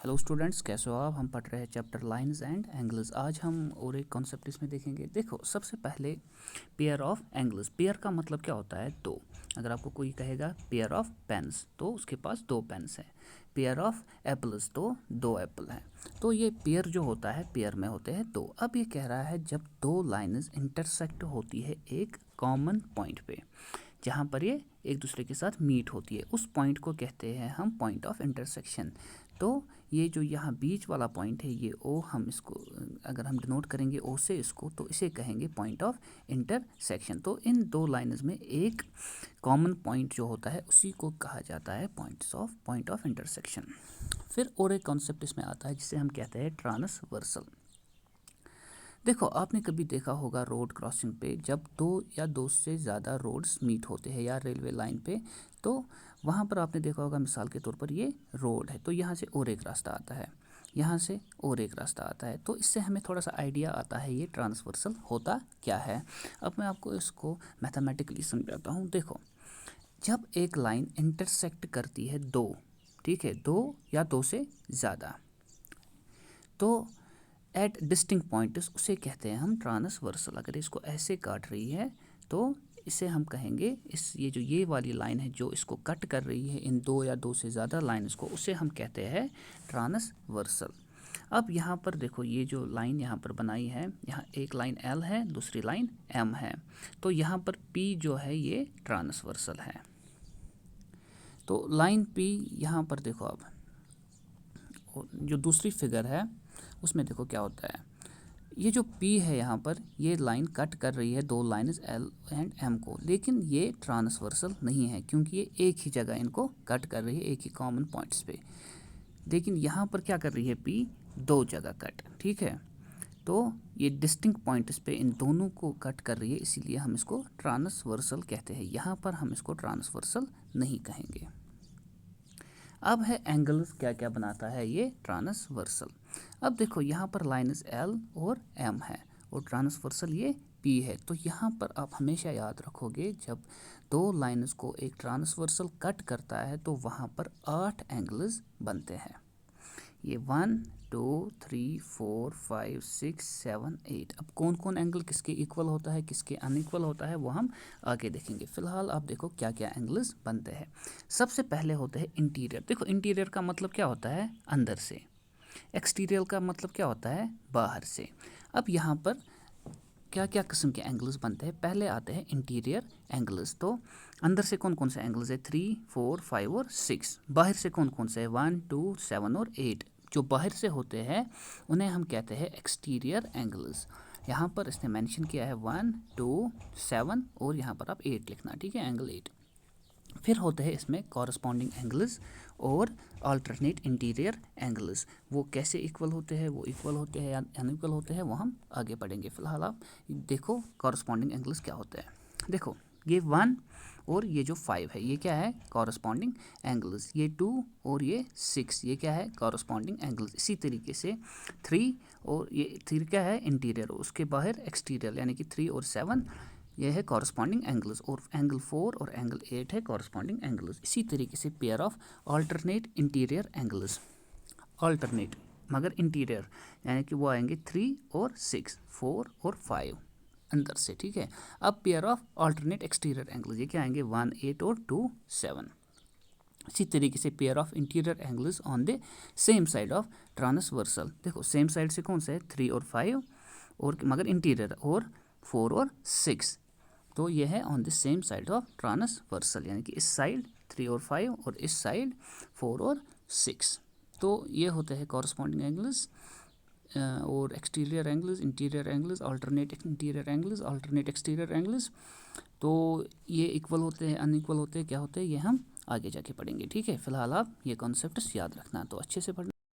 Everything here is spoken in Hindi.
हेलो स्टूडेंट्स, कैसे हो आप। हम पढ़ रहे हैं चैप्टर लाइंस एंड एंगल्स। आज हम और एक कॉन्सेप्ट इसमें देखेंगे। देखो, सबसे पहले पेयर ऑफ एंगल्स। पेयर का मतलब क्या होता है? दो। अगर आपको कोई कहेगा पेयर ऑफ पेन्स तो उसके पास दो पेन्स हैं। पेयर ऑफ एप्पल्स तो दो एप्पल हैं। तो ये पेयर जो होता है, पेयर में होते हैं दो। अब ये कह रहा है जब दो लाइन्स इंटरसेक्ट होती है एक कॉमन पॉइंट पे, जहाँ पर ये एक दूसरे के साथ मीट होती है, उस पॉइंट को कहते हैं हम पॉइंट ऑफ इंटरसेक्शन। तो ये जो यहाँ बीच वाला पॉइंट है, ये ओ, हम इसको अगर हम डिनोट करेंगे ओ से इसको, तो इसे कहेंगे पॉइंट ऑफ इंटरसेक्शन। तो इन दो लाइन्स में एक कॉमन पॉइंट जो होता है उसी को कहा जाता है पॉइंट ऑफ इंटरसेक्शन। फिर और एक कॉन्सेप्ट इसमें आता है जिसे हम कहते हैं ट्रांसवर्सल। देखो, आपने कभी देखा होगा रोड क्रॉसिंग पे जब दो या दो से ज़्यादा रोड्स मीट होते हैं या रेलवे लाइन पे, तो वहाँ पर आपने देखा होगा, मिसाल के तौर पर ये रोड है तो यहाँ से और एक रास्ता आता है, यहाँ से और एक रास्ता आता है। तो इससे हमें थोड़ा सा आइडिया आता है ये ट्रांसवर्सल होता क्या है। अब मैं आपको इसको मैथमेटिकली समझाता हूँ। देखो, जब एक लाइन इंटरसेक्ट करती है दो, ठीक है, दो या दो से ज़्यादा, तो एट डिस्टिंक्ट पॉइंट्स उसे कहते हैं हम ट्रांसवर्सल। अगर इसको ऐसे काट रही है तो इसे हम कहेंगे, ये जो ये वाली लाइन है जो इसको कट कर रही है इन दो या दो से ज़्यादा लाइन्स को, उसे हम कहते हैं ट्रांसवर्सल। अब यहाँ पर देखो, ये जो लाइन यहाँ पर बनाई है, यहाँ एक लाइन एल है, दूसरी लाइन एम है, तो यहाँ पर पी जो है ये ट्रांसवर्सल है। तो लाइन पी यहाँ पर देखो, अब जो दूसरी फिगर है उसमें देखो क्या होता है। ये जो P है यहाँ पर, ये लाइन कट कर रही है दो लाइन्स L एंड M को, लेकिन ये ट्रांसवर्सल नहीं है क्योंकि ये एक ही जगह इनको कट कर रही है, एक ही कॉमन पॉइंट्स पे। लेकिन यहाँ पर क्या कर रही है P, दो जगह कट, ठीक है। तो ये डिस्टिंक्ट पॉइंट्स पे इन दोनों को कट कर रही है, इसीलिए हम इसको ट्रांसवर्सल कहते हैं। यहाँ पर हम इसको ट्रांसवर्सल नहीं कहेंगे। अब है एंगल्स, क्या क्या बनाता है ये ट्रांसवर्सल। अब देखो, यहाँ पर लाइन्स एल और एम है और ट्रांसवर्सल ये पी है। तो यहाँ पर आप हमेशा याद रखोगे, जब दो लाइन्स को एक ट्रांसवर्सल कट करता है तो वहाँ पर 8 एंगल्स बनते हैं। ये 1 2 3 4 5 6 7 8। अब कौन कौन एंगल किसके इक्वल होता है, किसके अनइक्वल होता है, वो हम आगे देखेंगे। फिलहाल आप देखो क्या क्या एंगल्स बनते हैं। सबसे पहले होते हैं इंटीरियर। देखो, इंटीरियर का मतलब क्या होता है, अंदर से। एक्सटीरियर का मतलब क्या होता है, बाहर से। अब यहाँ पर क्या क्या किस्म के एंगल्स बनते हैं। पहले आते हैं इंटीरियर एंगल्स। तो अंदर से कौन कौन से एंगल्स है, 3 4 5 और 6। बाहर से कौन कौन से है, 1 2 7 और 8। जो बाहर से होते हैं उन्हें हम कहते हैं एक्सटीरियर एंगल्स। यहाँ पर इसने मेंशन किया है 1 2 7 और यहाँ पर आप 8 लिखना, ठीक है, एंगल 8। फिर होते हैं इसमें कॉरस्पॉन्डिंग एंगल्स और अल्टरनेट इंटीरियर एंगल्स। वो कैसे इक्वल होते हैं, वो इक्वल होते हैं या अनइक्वल होते हैं, वो हम आगे पढ़ेंगे। फिलहाल आप देखो कॉरस्पॉन्डिंग एंगल्स क्या होते हैं। देखो, ये 1 और ये जो 5 है, ये क्या है, कॉरस्पॉन्डिंग एंगल्स। ये 2 और ये 6, ये क्या है, कॉरस्पॉन्डिंग एंगल्स। इसी तरीके से 3 और ये 3 क्या है, इंटीरियर, उसके बाहर एक्सटीरियर, यानी कि 3 और 7 ये है कॉरस्पॉन्डिंग एंगल्स, और एंगल 4 और एंगल 8 है कॉरस्पॉन्डिंग एंगल्स। इसी तरीके से pair of alternate interior angles, alternate मगर इंटीरियर, यानी कि वो आएंगे 3 और 6, 4 और 5 अंदर से, ठीक है। अब pair of alternate exterior angles, ये क्या आएंगे, 1 8 और 2 7। इसी तरीके से pair of interior angles on the same side of transversal. देखो, सेम साइड से कौन सा है, 3 और 5 और मगर इंटीरियर, और 4 और 6। तो यह है on the same side of transversal, यानी कि इस साइड 3 और 5 और इस साइड 4 और 6। तो ये होते हैं कॉरस्पॉन्डिंग एंगल्स और exterior angles, interior angles, alternate interior angles, alternate exterior angles. तो ये इक्वल होते हैं, अनइक्वल होते हैं, क्या होते हैं, ये हम आगे जाके पढ़ेंगे, ठीक है। फिलहाल आप ये कॉन्सेप्ट्स याद रखना, तो अच्छे से पढ़ना।